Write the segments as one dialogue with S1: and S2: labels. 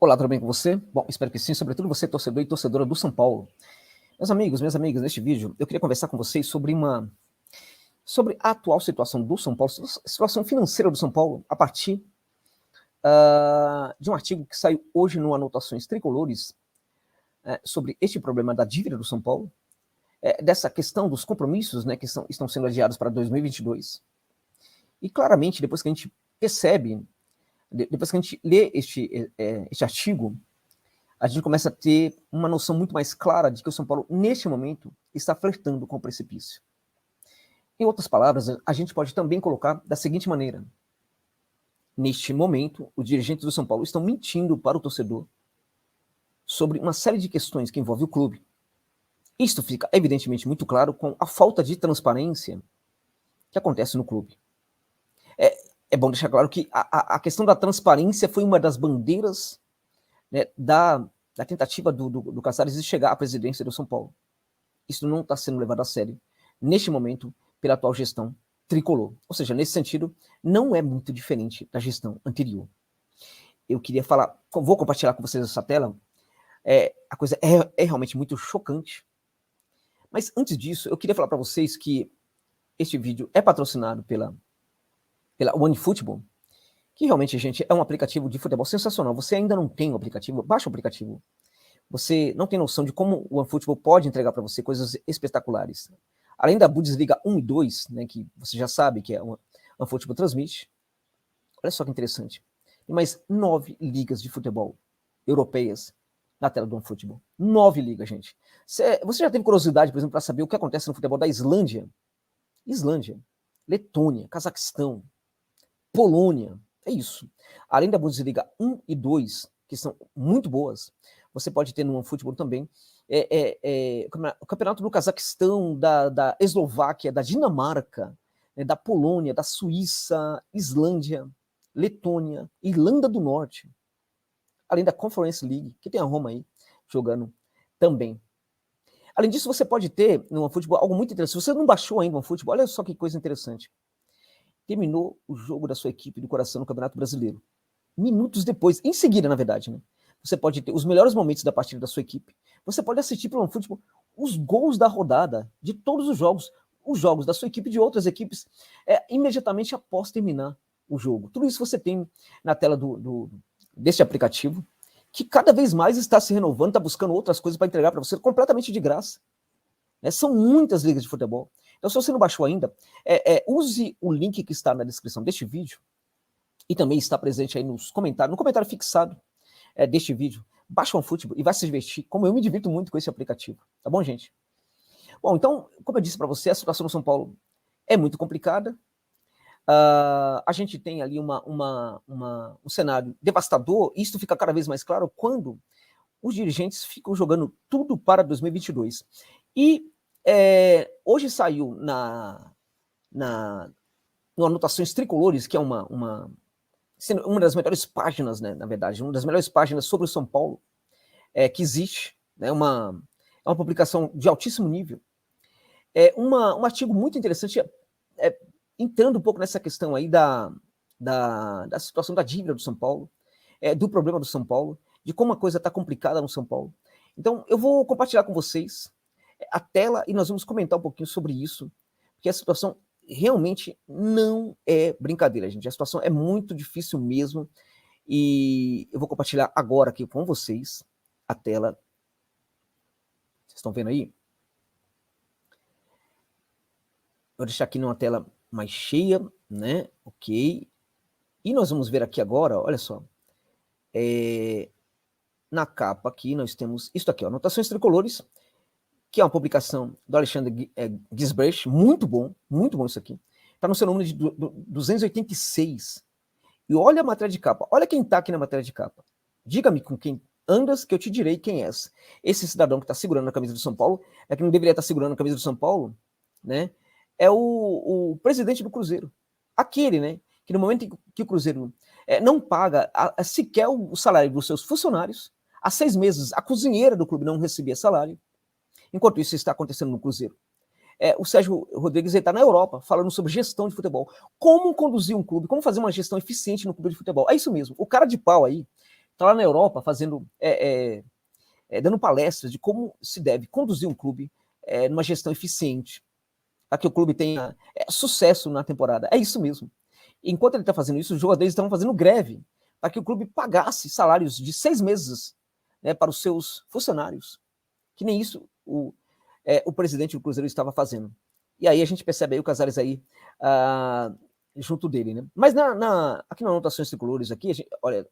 S1: Olá, tudo bem com você? Bom, espero que sim, sobretudo você, torcedor e torcedora do São Paulo. Meus amigos, minhas amigas, neste vídeo eu queria conversar com vocês sobre a atual situação do São Paulo, situação financeira do São Paulo, a partir de um artigo que saiu hoje no Anotações Tricolores sobre este problema da dívida do São Paulo, dessa questão dos compromissos, né, que estão sendo adiados para 2022. E claramente, depois que a gente percebe, depois que a gente lê este artigo, a gente começa a ter uma noção muito mais clara de que o São Paulo, neste momento, está flertando com o precipício. Em outras palavras, a gente pode também colocar da seguinte maneira: neste momento, os dirigentes do São Paulo estão mentindo para o torcedor sobre uma série de questões que envolvem o clube. Isto fica evidentemente muito claro com a falta de transparência que acontece no clube. É bom deixar claro que a questão da transparência foi uma das bandeiras, né, da tentativa do Casares de chegar à presidência do São Paulo. Isso não está sendo levado a sério, neste momento, pela atual gestão tricolor. Ou seja, nesse sentido, não é muito diferente da gestão anterior. Eu queria falar, vou compartilhar com vocês essa tela, a coisa é realmente muito chocante. Mas antes disso, eu queria falar para vocês que este vídeo é patrocinado pela OneFootball, que realmente, gente, é um aplicativo de futebol sensacional. Você ainda não tem o aplicativo? Baixa o aplicativo. Você não tem noção de como o OneFootball pode entregar para você coisas espetaculares. Além da Bundesliga 1 e 2, né, que você já sabe que o OneFootball transmite, olha só que interessante. Tem mais 9 ligas de futebol europeias na tela do OneFootball. 9 ligas, gente. Você já teve curiosidade, por exemplo, para saber o que acontece no futebol da Islândia? Islândia, Letônia, Cazaquistão, Polônia, é isso. Além da Bundesliga 1 e 2, que são muito boas, você pode ter no OneFootball também o campeonato do Cazaquistão, da Eslováquia, da Dinamarca, né, da Polônia, da Suíça, Islândia, Letônia, Irlanda do Norte. Além da Conference League, que tem a Roma aí jogando também. Além disso, você pode ter no OneFootball algo muito interessante. Se você não baixou ainda o OneFootball, olha só que coisa interessante. Terminou o jogo da sua equipe do coração no Campeonato Brasileiro. Minutos depois, em seguida, na verdade, né? Você pode ter os melhores momentos da partida da sua equipe. Você pode assistir pelo OneFootball os gols da rodada de todos os jogos da sua equipe e de outras equipes, imediatamente após terminar o jogo. Tudo isso você tem na tela deste aplicativo, que cada vez mais está se renovando, está buscando outras coisas para entregar para você completamente de graça. São muitas ligas de futebol. Então, se você não baixou ainda, use o link que está na descrição deste vídeo e também está presente aí nos comentários, no comentário fixado deste vídeo. Baixa o OneFootball e vai se divertir, como eu me divirto muito com esse aplicativo. Tá bom, gente? Bom, então, como eu disse para você, a situação no São Paulo é muito complicada. A gente tem ali um cenário devastador, e isso fica cada vez mais claro quando os dirigentes ficam jogando tudo para 2022. E hoje saiu no Anotações Tricolores, que é uma das melhores páginas, né, na verdade, uma das melhores páginas sobre o São Paulo que existe, né, é uma publicação de altíssimo nível. Um artigo muito interessante, entrando um pouco nessa questão aí da situação da dívida do São Paulo, do problema do São Paulo, de como a coisa está complicada no São Paulo. Então, eu vou compartilhar com vocês a tela e nós vamos comentar um pouquinho sobre isso, porque a situação realmente não é brincadeira, gente. A situação é muito difícil mesmo, e eu vou compartilhar agora aqui com vocês a tela. Vocês estão vendo aí? Vou deixar aqui numa tela mais cheia, né? Ok. E nós vamos ver aqui agora, olha só. Na capa aqui nós temos isso aqui, ó, Anotações Tricolores, que é uma publicação do Alexandre Gisbrecht, muito bom isso aqui. Está no seu número de 286. E olha a matéria de capa, olha quem está aqui na matéria de capa. Diga-me com quem andas, que eu te direi quem és. Esse cidadão que está segurando a camisa do São Paulo, que não deveria estar segurando a camisa do São Paulo, né? É o presidente do Cruzeiro. Aquele, né? Que no momento em que o Cruzeiro não paga sequer o salário dos seus funcionários, há 6 meses a cozinheira do clube não recebia salário. Enquanto isso está acontecendo no Cruzeiro. O Sérgio Rodrigues está na Europa falando sobre gestão de futebol. Como conduzir um clube, como fazer uma gestão eficiente no clube de futebol. É isso mesmo. O cara de pau aí está lá na Europa fazendo, dando palestras de como se deve conduzir um clube numa gestão eficiente, para que o clube tenha sucesso na temporada. É isso mesmo. Enquanto ele está fazendo isso, os jogadores estavam fazendo greve para que o clube pagasse salários de 6 meses, né, para os seus funcionários. Que nem isso o presidente do Cruzeiro estava fazendo. E aí a gente percebe aí o Casares aí junto dele, né? Mas aqui nas anotações tricolores aqui, olha,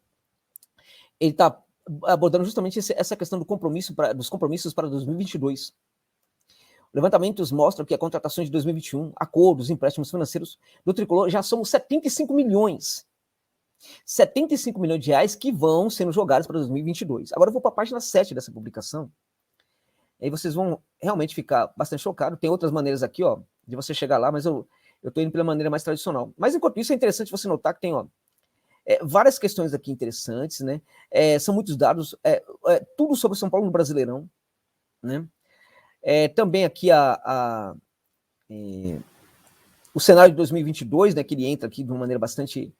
S1: ele está abordando justamente essa questão dos compromissos para 2022. Levantamentos mostram que a contratação de 2021, acordos, empréstimos financeiros do Tricolor já são 75 milhões. 75 milhões de reais que vão sendo jogados para 2022. Agora eu vou para a página 7 dessa publicação. Aí vocês vão realmente ficar bastante chocados. Tem outras maneiras aqui, ó, de você chegar lá, mas eu estou indo pela maneira mais tradicional. Mas enquanto isso, é interessante você notar que tem, ó, várias questões aqui interessantes, né? São muitos dados, tudo sobre o São Paulo no Brasileirão, né? Também aqui o cenário de 2022, né, que ele entra aqui de uma maneira bastante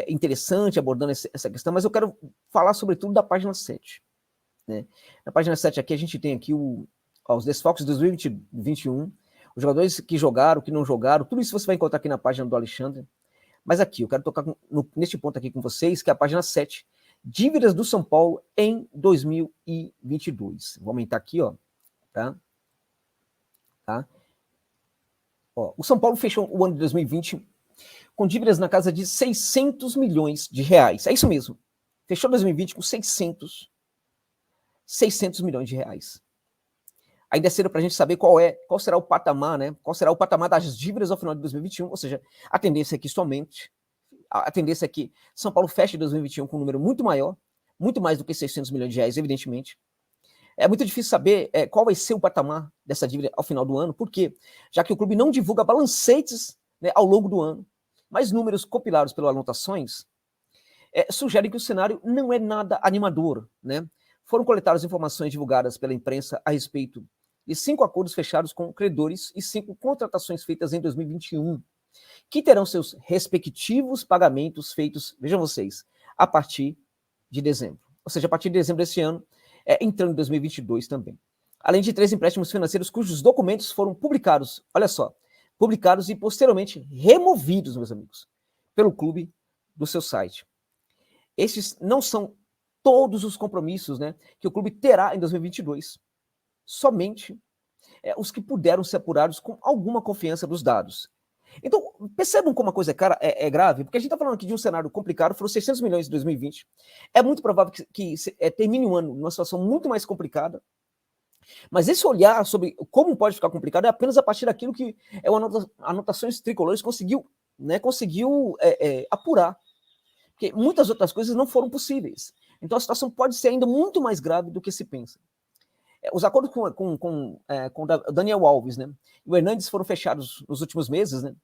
S1: interessante, abordando essa questão, mas eu quero falar sobretudo da página 7. Né? Na página 7 aqui, a gente tem aqui os desfalques de 2021, os jogadores que jogaram, que não jogaram, tudo isso você vai encontrar aqui na página do Alexandre. Mas aqui, eu quero tocar neste ponto aqui com vocês, que é a página 7, dívidas do São Paulo em 2022. Vou aumentar aqui, ó, tá? Ó, o São Paulo fechou o ano de 2020 com dívidas na casa de 600 milhões de reais. É isso mesmo. Fechou 2020 com 600 milhões de reais. Ainda é cedo para a gente saber qual será o patamar, né? Qual será o patamar das dívidas ao final de 2021, ou seja, a tendência é que isso aumente. A tendência é que São Paulo feche 2021 com um número muito maior, muito mais do que 600 milhões de reais, evidentemente. É muito difícil saber qual vai ser o patamar dessa dívida ao final do ano, porque já que o clube não divulga balancetes, né, ao longo do ano, mas números compilados pelas anotações sugerem que o cenário não é nada animador, né? Foram coletadas informações divulgadas pela imprensa a respeito de 5 acordos fechados com credores e 5 contratações feitas em 2021, que terão seus respectivos pagamentos feitos, vejam vocês, a partir de dezembro. Ou seja, a partir de dezembro deste ano, entrando em 2022 também. Além de 3 empréstimos financeiros cujos documentos foram publicados, olha só, publicados e posteriormente removidos, meus amigos, pelo clube do seu site. Estes não são todos os compromissos, né, que o clube terá em 2022. Somente os que puderam ser apurados com alguma confiança dos dados. Então, percebam como a coisa é grave, porque a gente está falando aqui de um cenário complicado, foram 600 milhões em 2020. É muito provável que termine um ano numa situação muito mais complicada, mas esse olhar sobre como pode ficar complicado é apenas a partir daquilo que o Anotações Tricolores conseguiu apurar. Porque muitas outras coisas não foram possíveis. Então a situação pode ser ainda muito mais grave do que se pensa. Os acordos com o Daniel Alves, né, e o Hernandes foram fechados nos últimos meses, né,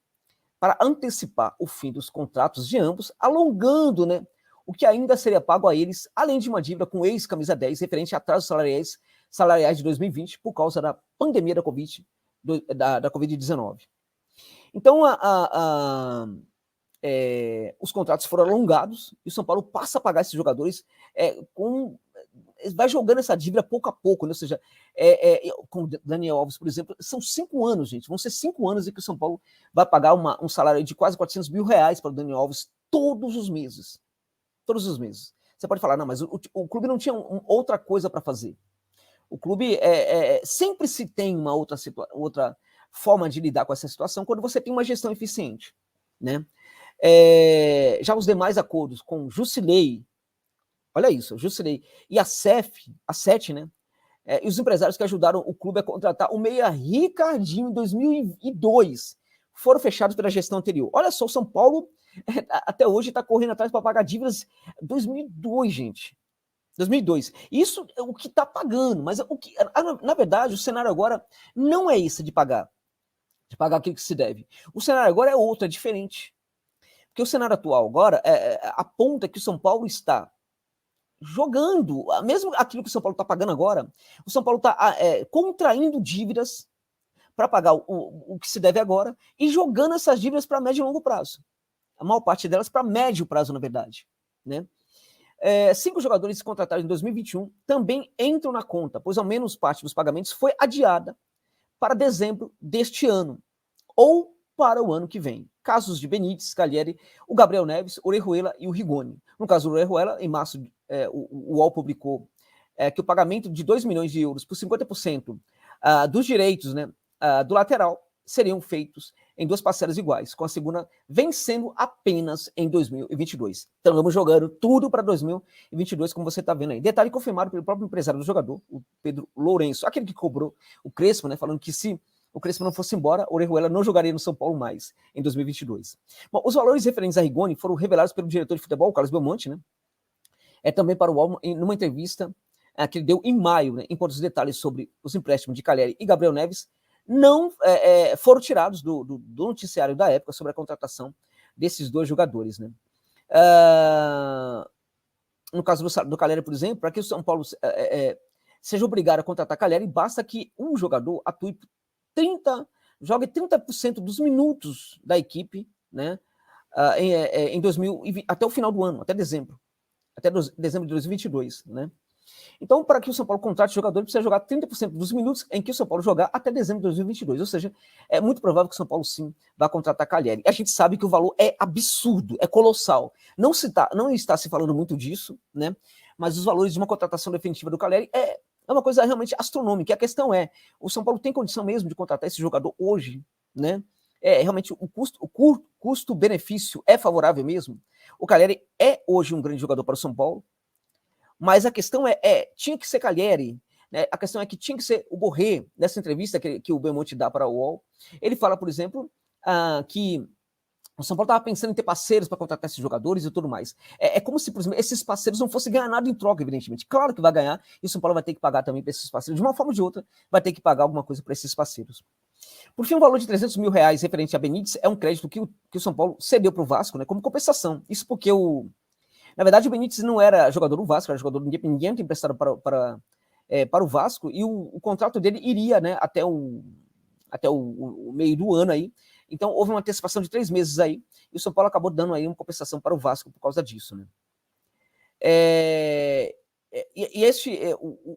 S1: para antecipar o fim dos contratos de ambos, alongando, né, o que ainda seria pago a eles, além de uma dívida com o ex-camisa 10, referente a atrasos salariais de 2020, por causa da pandemia da Covid-19. Então, os contratos foram alongados e o São Paulo passa a pagar esses jogadores vai jogando essa dívida pouco a pouco, né? Ou seja, com o Daniel Alves, por exemplo, são 5 anos, gente, vão ser 5 anos em que o São Paulo vai pagar um salário de quase 400 mil reais para o Daniel Alves todos os meses. Todos os meses. Você pode falar, não, mas o clube não tinha outra coisa para fazer. O clube sempre se tem uma outra forma de lidar com essa situação quando você tem uma gestão eficiente, né? Já os demais acordos com Jusilei, olha isso, Jusilei e a SET, né? E os empresários que ajudaram o clube a contratar o meia Ricardinho em 2002 foram fechados pela gestão anterior. Olha só, o São Paulo até hoje está correndo atrás para pagar dívidas 2002, gente. 2002. Isso é o que está pagando, mas na verdade o cenário agora não é esse de pagar aquilo que se deve. O cenário agora é outro, é diferente. Porque o cenário atual agora aponta que o São Paulo está jogando, mesmo aquilo que o São Paulo está pagando agora, o São Paulo está contraindo dívidas para pagar o que se deve agora e jogando essas dívidas para médio e longo prazo. A maior parte delas para médio prazo, na verdade. Né? 5 jogadores contratados em 2021 também entram na conta, pois ao menos parte dos pagamentos foi adiada para dezembro deste ano, ou para o ano que vem. Casos de Benítez, Calheri, o Gabriel Neves, Orejuela e o Rigoni. No caso do Orejuela, em março, o UOL publicou que o pagamento de 2 milhões de euros por 50% dos direitos, né, do lateral seriam feitos em 2 parcelas iguais, com a segunda vencendo apenas em 2022. Então vamos jogando tudo para 2022, como você está vendo aí. Detalhe confirmado pelo próprio empresário do jogador, o Pedro Lourenço, aquele que cobrou o Crespo, né, falando que se o Crespo não fosse embora, o Orejuela não jogaria no São Paulo mais em 2022. Bom, os valores referentes a Rigoni foram revelados pelo diretor de futebol, Carlos Belmonte, né? Também para o UOL, numa entrevista que ele deu em maio, né, enquanto os detalhes sobre os empréstimos de Calheri e Gabriel Neves não foram tirados do noticiário da época sobre a contratação desses 2 jogadores, né? No caso do Calheri, por exemplo, para que o São Paulo seja obrigado a contratar Calheri, basta que um jogador atue jogue 30% dos minutos da equipe, né, em 2020, até o final do ano, até dezembro de 2022, né? Então, para que o São Paulo contrate jogador, ele precisa jogar 30% dos minutos em que o São Paulo jogar até dezembro de 2022. Ou seja, é muito provável que o São Paulo, sim, vá contratar Calheri. A gente sabe que o valor é absurdo, é colossal. Não está se falando muito disso, né? Mas os valores de uma contratação definitiva do Calheri é uma coisa realmente astronômica. E a questão é, o São Paulo tem condição mesmo de contratar esse jogador hoje, né? Realmente o custo-benefício é favorável mesmo. O Calheri é hoje um grande jogador para o São Paulo, mas a questão tinha que ser Calheri, né? A questão é que tinha que ser o Borré, nessa entrevista que o Belmonte dá para o UOL. Ele fala, por exemplo, que o São Paulo estava pensando em ter parceiros para contratar esses jogadores e tudo mais. Como se, por exemplo, esses parceiros não fossem ganhar nada em troca, evidentemente. Claro que vai ganhar, e o São Paulo vai ter que pagar também para esses parceiros. De uma forma ou de outra, vai ter que pagar alguma coisa para esses parceiros. Por fim, um valor de R$300 mil referente a Benítez é um crédito que o São Paulo cedeu para o Vasco, né, como compensação. Isso porque na verdade, o Benítez não era jogador do Vasco, era jogador independente emprestado para o Vasco, e o contrato dele iria, né, até o meio do ano aí. Então, houve uma antecipação de 3 meses aí, e o São Paulo acabou dando aí uma compensação para o Vasco por causa disso, né?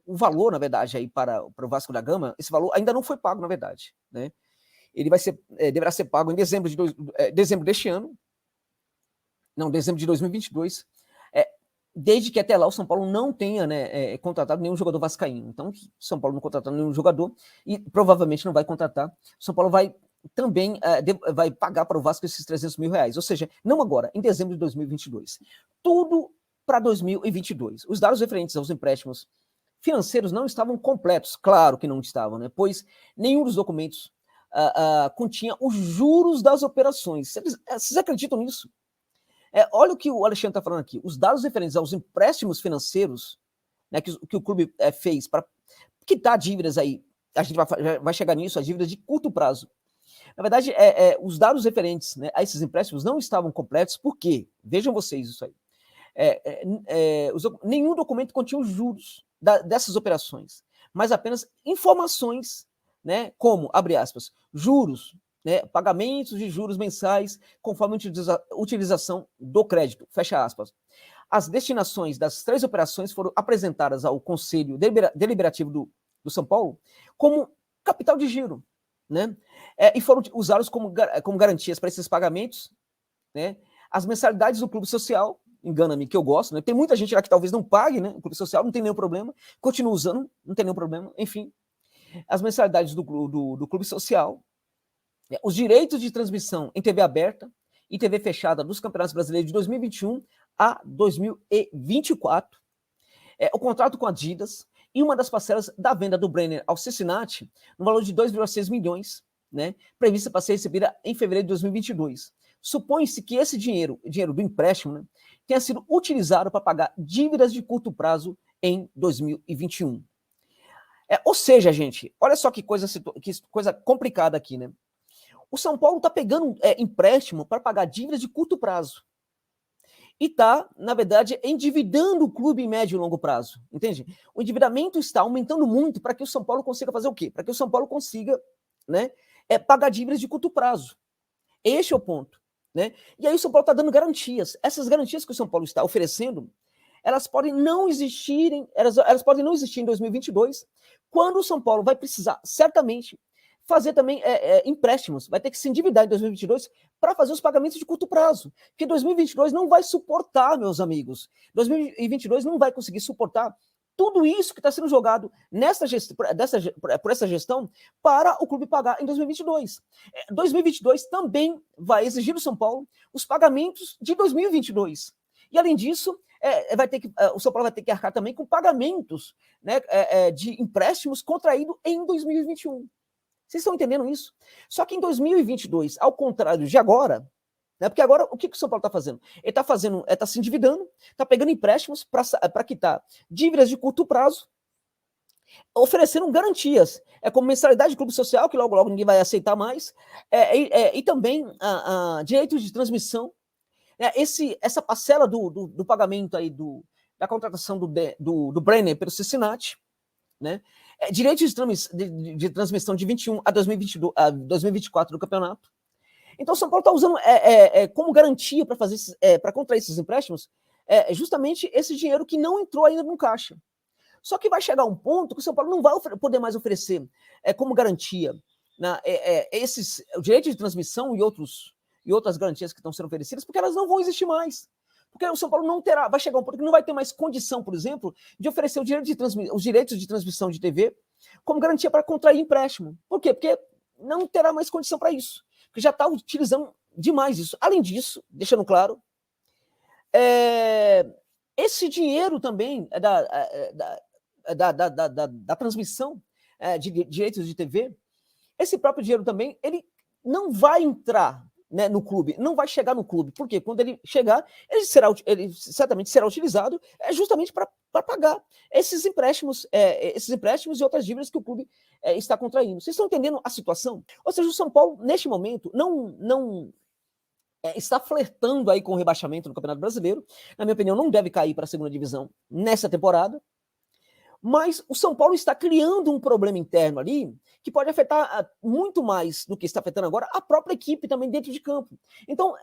S1: O valor, na verdade, aí para o Vasco da Gama, esse valor ainda não foi pago, na verdade, né? Ele deverá ser pago em dezembro deste ano, não, dezembro de 2022, desde que até lá o São Paulo não tenha, né, contratado nenhum jogador vascaíno. Então, o São Paulo não contratou nenhum jogador e provavelmente não vai contratar. O São Paulo vai também vai pagar para o Vasco esses R$300 mil. Ou seja, não agora, em dezembro de 2022. Tudo para 2022. Os dados referentes aos empréstimos financeiros não estavam completos. Claro que não estavam, né? Pois nenhum dos documentos continha os juros das operações. Vocês acreditam nisso? Olha o que o Alexandre está falando aqui. Os dados referentes aos empréstimos financeiros, né, que o clube fez para quitar dívidas aí, a gente vai chegar nisso, as dívidas de curto prazo. Na verdade, os dados referentes, né, a esses empréstimos não estavam completos, porque, vejam vocês isso aí, nenhum documento continha os juros dessas operações, mas apenas informações, né, como, abre aspas, juros, né, pagamentos de juros mensais conforme a utilização do crédito, fecha aspas. As destinações das 3 operações foram apresentadas ao Conselho Deliberativo do São Paulo como capital de giro, né, e foram usados como garantias para esses pagamentos, né, as mensalidades do clube social, engana-me que eu gosto, né, tem muita gente lá que talvez não pague, né, o clube social, não tem nenhum problema, continua usando, não tem nenhum problema, enfim, as mensalidades do clube social, os direitos de transmissão em TV aberta e TV fechada dos Campeonatos Brasileiros de 2021 a 2024, o contrato com a Adidas e uma das parcelas da venda do Brenner ao Cincinnati, no valor de 2,6 milhões, né, prevista para ser recebida em fevereiro de 2022. Supõe-se que esse dinheiro do empréstimo, né, tenha sido utilizado para pagar dívidas de curto prazo em 2021. Ou seja, gente, olha só que coisa complicada aqui, né? O São Paulo está pegando empréstimo para pagar dívidas de curto prazo. E está, na verdade, endividando o clube em médio e longo prazo. Entende? O endividamento está aumentando muito para que o São Paulo consiga fazer o quê? Para que o São Paulo consiga, né, pagar dívidas de curto prazo. Este é o ponto. Né? E aí o São Paulo está dando garantias. Essas garantias que o São Paulo está oferecendo elas podem não existirem, elas podem não existir em 2022, quando o São Paulo vai precisar, certamente, fazer também empréstimos, vai ter que se endividar em 2022 para fazer os pagamentos de curto prazo, porque 2022 não vai suportar, meus amigos, 2022 não vai conseguir suportar tudo isso que está sendo jogado por essa gestão para o clube pagar em 2022. 2022 também vai exigir do São Paulo os pagamentos de 2022. E, além disso, o São Paulo vai ter que arcar também com pagamentos, né, de empréstimos contraídos em 2021. Vocês estão entendendo isso? Só que em 2022, ao contrário de agora, né, porque agora o que o São Paulo está fazendo? Ele está se endividando, está pegando empréstimos para quitar dívidas de curto prazo, oferecendo garantias, como mensalidade de clube social, que logo ninguém vai aceitar mais, e também direitos de transmissão. Essa parcela do pagamento aí da contratação do Brenner pelo Cincinnati, né? Direitos de transmissão de 21 a 2024 do campeonato. Então, o São Paulo está usando como garantia para contrair esses empréstimos justamente esse dinheiro que não entrou ainda no caixa. Só que vai chegar um ponto que o São Paulo não vai poder mais oferecer como garantia, né, esses direitos de transmissão e outras garantias que estão sendo oferecidas, porque elas não vão existir mais. Porque o São Paulo não terá, vai chegar um ponto que não vai ter mais condição, por exemplo, de oferecer os direitos de transmissão de TV como garantia para contrair empréstimo. Por quê? Porque não terá mais condição para isso. Porque já está utilizando demais isso. Além disso, deixando claro, esse dinheiro também da transmissão de direitos de TV, esse próprio dinheiro também, ele não vai entrar, né, no clube, não vai chegar no clube, porque quando ele chegar, ele certamente será utilizado justamente para pagar esses empréstimos e outras dívidas que o clube está contraindo. Vocês estão entendendo a situação? Ou seja, o São Paulo, neste momento, não está flertando aí com o rebaixamento no Campeonato Brasileiro. Na minha opinião, não deve cair para a segunda divisão nessa temporada. Mas o São Paulo está criando um problema interno ali que pode afetar muito mais do que está afetando agora a própria equipe também dentro de campo. Então,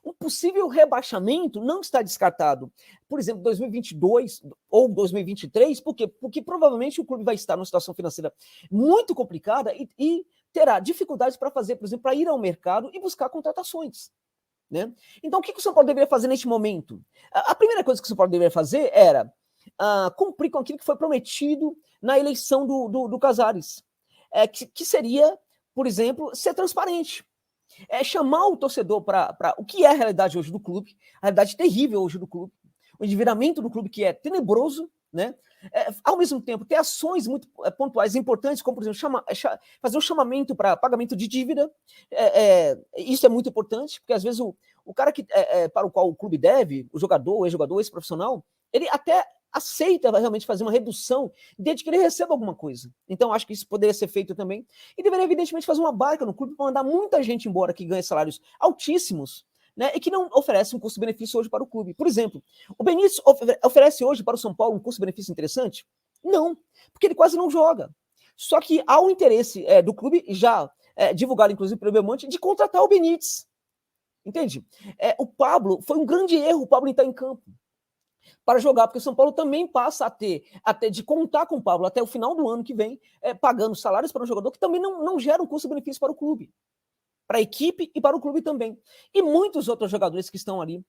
S1: um possível rebaixamento não está descartado. Por exemplo, 2022 ou 2023, por quê? Porque provavelmente o clube vai estar numa situação financeira muito complicada e terá dificuldades para fazer, por exemplo, para ir ao mercado e buscar contratações. Né? Então, o que o São Paulo deveria fazer neste momento? A primeira coisa que o São Paulo deveria fazer era cumprir com aquilo que foi prometido na eleição do Casares, que seria, por exemplo, ser transparente, chamar o torcedor para o que é a realidade hoje do clube, a realidade terrível hoje do clube, o endividamento do clube que é tenebroso, né? Ao mesmo tempo, ter ações muito pontuais importantes, como, por exemplo, fazer um chamamento para pagamento de dívida. Isso é muito importante, porque às vezes o cara para o qual o clube deve, o jogador, o ex-jogador, o ex-profissional, ele até aceita realmente fazer uma redução desde que ele receba alguma coisa. Então, acho que isso poderia ser feito também. E deveria, evidentemente, fazer uma barca no clube para mandar muita gente embora que ganha salários altíssimos, né, e que não oferece um custo-benefício hoje para o clube. Por exemplo, o Benítez oferece hoje para o São Paulo um custo-benefício interessante? Não, porque ele quase não joga. Só que há um interesse do clube, já divulgado inclusive pelo Belmonte, de contratar o Benítez. Entende? O Pablo, foi um grande erro o Pablo entrar em campo para jogar, porque o São Paulo também passa a ter de contar com o Pablo até o final do ano que vem, pagando salários para um jogador que também não gera um custo-benefício para o clube, para a equipe e para o clube também. E muitos outros jogadores que estão ali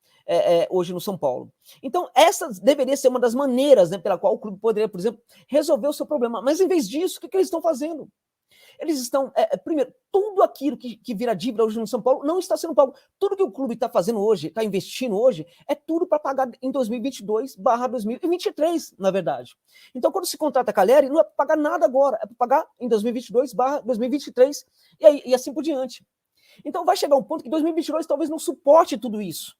S1: hoje no São Paulo. Então, essa deveria ser uma das maneiras, né, pela qual o clube poderia, por exemplo, resolver o seu problema. Mas, em vez disso, o que eles estão fazendo? Eles estão, primeiro, tudo aquilo que vira dívida hoje no São Paulo não está sendo pago. Tudo que o clube está fazendo hoje, está investindo hoje, é tudo para pagar em 2022/2023, na verdade. Então, quando se contrata a Caleri, não é para pagar nada agora, é para pagar em 2022/2023 e assim por diante. Então, vai chegar um ponto que 2022 talvez não suporte tudo isso.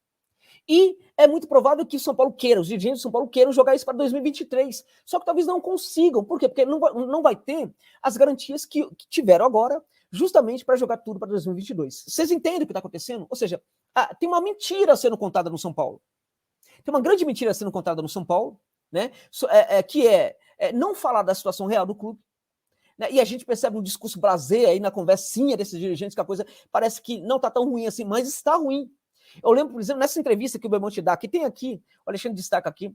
S1: E é muito provável que o São Paulo queira, os dirigentes do São Paulo queiram jogar isso para 2023. Só que talvez não consigam. Por quê? Porque não vai ter as garantias que tiveram agora, justamente para jogar tudo para 2022. Vocês entendem o que está acontecendo? Ou seja, tem uma mentira sendo contada no São Paulo. Tem uma grande mentira sendo contada no São Paulo, né? Que não falar da situação real do clube. Né? E a gente percebe um discurso blasé aí na conversinha desses dirigentes, que a coisa parece que não está tão ruim assim, mas está ruim. Eu lembro, por exemplo, nessa entrevista que o Belmonte dá, que tem aqui, o Alexandre destaca aqui,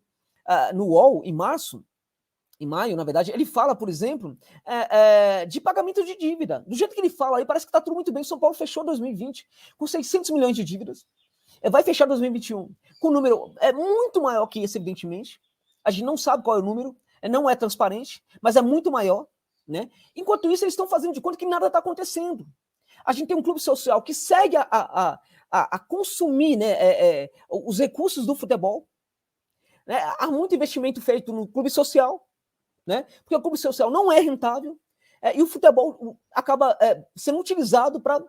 S1: no UOL, em maio, na verdade, ele fala, por exemplo, de pagamento de dívida. Do jeito que ele fala aí, parece que está tudo muito bem. O São Paulo fechou 2020 com 600 milhões de dívidas. Vai fechar 2021 com um número muito maior que esse, evidentemente. A gente não sabe qual é o número, não é transparente, mas é muito maior, né? Enquanto isso, eles estão fazendo de conta que nada está acontecendo. A gente tem um clube social que segue a consumir, né, os recursos do futebol. Né? Há muito investimento feito no clube social, né? Porque o clube social não é rentável, e o futebol acaba sendo utilizado para,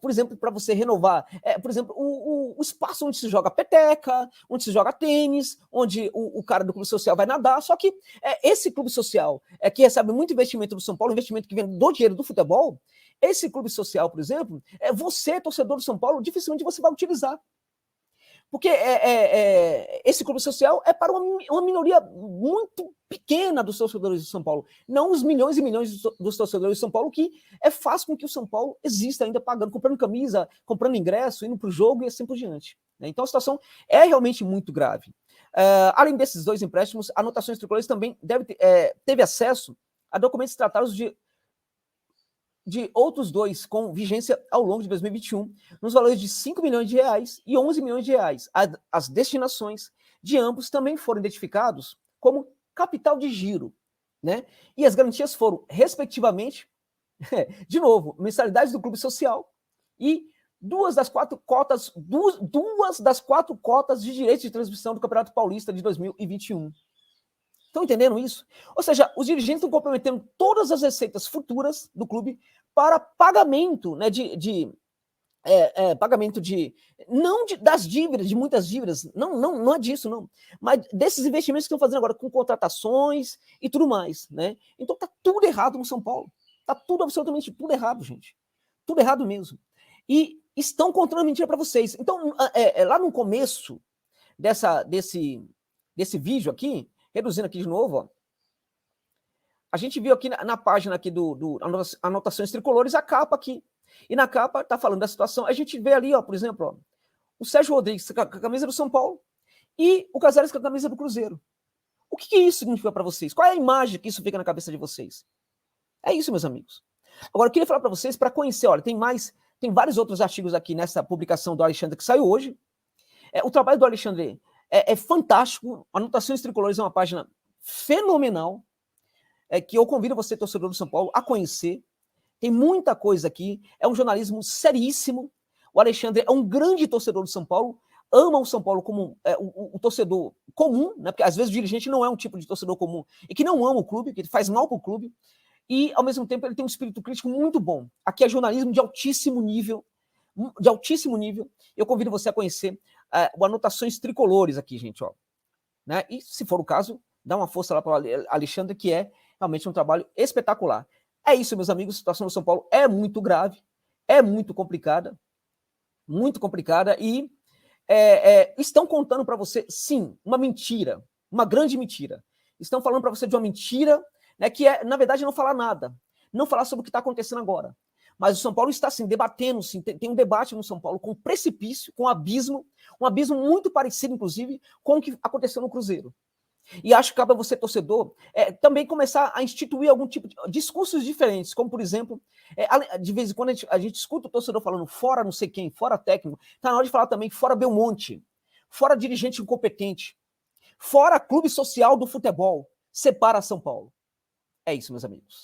S1: por exemplo, para você renovar, por exemplo, o espaço onde se joga peteca, onde se joga tênis, onde o cara do clube social vai nadar. Só que esse clube social que recebe muito investimento do São Paulo, investimento que vem do dinheiro do futebol, esse clube social, por exemplo, você, torcedor do São Paulo, dificilmente você vai utilizar. Porque esse clube social é para uma minoria muito pequena dos torcedores de São Paulo, não os milhões e milhões dos torcedores de São Paulo, que faz com que o São Paulo exista ainda pagando, comprando camisa, comprando ingresso, indo para o jogo e assim por diante. Então a situação é realmente muito grave. Além desses dois empréstimos, Anotações Tricolores também teve acesso a documentos tratados de outros dois com vigência ao longo de 2021, nos valores de 5 milhões de reais e 11 milhões de reais. As destinações de ambos também foram identificados como capital de giro, né? E as garantias foram, respectivamente, de novo, mensalidades do clube social e duas das quatro cotas de direitos de transmissão do Campeonato Paulista de 2021. Estão entendendo isso? Ou seja, os dirigentes estão comprometendo todas as receitas futuras do clube para pagamento, né, pagamento das dívidas, de muitas dívidas, não é disso, não, mas desses investimentos que estão fazendo agora com contratações e tudo mais, né? Então tá tudo errado no São Paulo, tá tudo, absolutamente tudo errado, gente, tudo errado mesmo. E estão contando mentira para vocês. Então, lá no começo desse vídeo aqui, reduzindo aqui de novo, ó, a gente viu aqui na página aqui do Anotações Tricolores a capa aqui. E na capa tá falando da situação. A gente vê ali, ó, por exemplo, ó, o Sérgio Rodrigues com a camisa do São Paulo e o Casares com a camisa do Cruzeiro. O que isso significa para vocês? Qual é a imagem que isso fica na cabeça de vocês? É isso, meus amigos. Agora, eu queria falar para vocês, para conhecer, olha, tem vários outros artigos aqui nessa publicação do Alexandre que saiu hoje. O trabalho do Alexandre é fantástico. Anotações Tricolores é uma página fenomenal, que eu convido você, torcedor do São Paulo, a conhecer. Tem muita coisa aqui, é um jornalismo seríssimo. O Alexandre é um grande torcedor do São Paulo, ama o São Paulo como o torcedor comum, né? Porque às vezes o dirigente não é um tipo de torcedor comum e que não ama o clube, que faz mal para o clube, e ao mesmo tempo ele tem um espírito crítico muito bom. Aqui é jornalismo de altíssimo nível, Eu convido você a conhecer o Anotações Tricolores aqui, gente, ó. Né? E se for o caso, dá uma força lá para o Alexandre, que é realmente um trabalho espetacular. É isso, meus amigos, a situação do São Paulo é muito grave, é muito complicada e estão contando para você, sim, uma mentira, uma grande mentira. Estão falando para você de uma mentira, né, que na verdade, não falar nada, não falar sobre o que está acontecendo agora. Mas o São Paulo está, sim, debatendo, sim, tem um debate no São Paulo com precipício, com um abismo muito parecido, inclusive, com o que aconteceu no Cruzeiro. E acho que cabe a você, torcedor, também começar a instituir algum tipo de discursos diferentes, como, por exemplo, de vez em quando a gente escuta o torcedor falando fora não sei quem, fora técnico, está na hora de falar também fora Belmonte, fora dirigente incompetente, fora clube social do futebol, separa São Paulo. É isso, meus amigos.